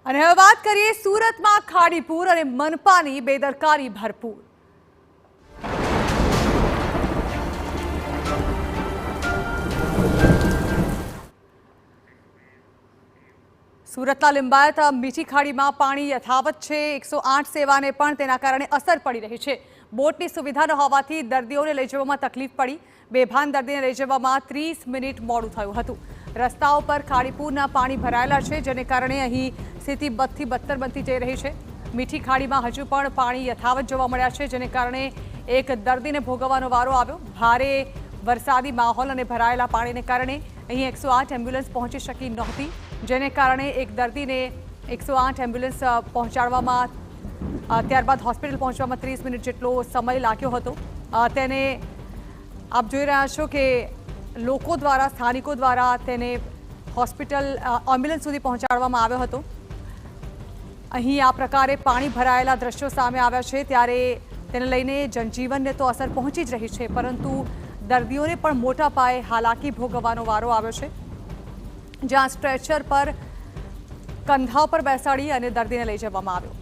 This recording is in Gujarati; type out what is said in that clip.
અને હવે વાત કરીએ સુરતમાં ખાડીપુર અને મનપાની બેદરકારી ભરપૂર। સુરતના લિંબાયત મીઠી ખાડીમાં પાણી યથાવત છે। 108 સેવાને પણ તેના કારણે અસર પડી રહી છે। બોટની સુવિધા ન હોવાથી દર્દીઓને લઈ જવામાં તકલીફ પડી। બેભાન દર્દીને લઈ જવામાં 30 મિનિટ મોડું થયું હતું। રસ્તાઓ પર ખાડીપુરના પાણી ભરાયેલા છે, જેને કારણે અહીં સ્થિતિ બદથી બદતર બનતી જઈ રહી છે। મીઠી ખાડીમાં હજુ પણ પાણી યથાવત જોવા મળ્યા છે, જેને કારણે એક દર્દીને ભોગવવાનો વારો આવ્યો। ભારે વરસાદી માહોલ અને ભરાયેલા પાણીને કારણે અહીં 108 એમ્બ્યુલન્સ પહોંચી શકી નહોતી, જેને કારણે એક દર્દીને 108 એમ્બ્યુલન્સ પહોંચાડવામાં ત્યારબાદ હોસ્પિટલ પહોંચવામાં 30 મિનિટ જેટલો સમય લાગ્યો હતો। તેને આપ જોઈ રહ્યા છો કે લોકો દ્વારા, સ્થાનિકો દ્વારા તેને હોસ્પિટલ એમ્બ્યુલન્સ સુધી પહોંચાડવામાં આવ્યો હતો। અહીં આ પ્રકારે પાણી ભરાયેલા દ્રશ્યો સામે આવ્યા છે, ત્યારે તેને લઈને જનજીવનને તો અસર પહોંચી જ રહી છે, પરંતુ દર્દીઓને પણ મોટા પાયે હાલાકી ભોગવવાનો વારો આવ્યો છે, જ્યાં સ્ટ્રેચર પર કંધા પર બેસાડી અને દર્દીને લઈ જવામાં આવ્યો।